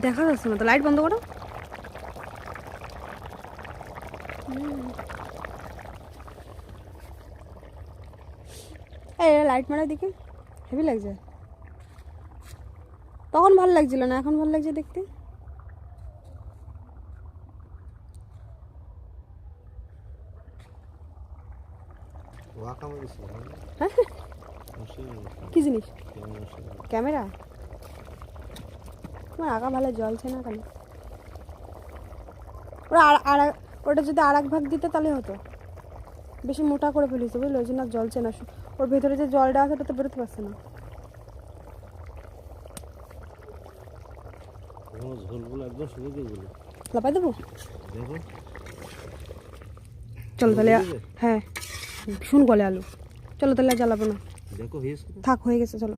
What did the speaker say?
দেখা যাচ্ছে না তো, লাইট বন্ধ করো। এই লাইট মারার দিকে হেভি লাগছে। তখন ভালো লাগছিল না, এখন ভালো লাগছে দেখতে। কি জিনিস? ক্যামেরা? তোমার আঁকা ভালো জ্বলছে না কেন? ওটা যদি আর এক ভাগ দিতে তাহলে হতো। বেশি মোটা করে ফেলেছে বুঝলো, ওই জন্য আর জ্বলছে না। ওর ভেতরে যে জলটা আছে ওটা তো বেরোতে পারছে না। লাপাই দেবো? চলো তাহলে। হ্যাঁ ভীষণ গলে আলু। চলো তাহলে আর জ্বালাবো না, থাক হয়ে গেছে, চলো।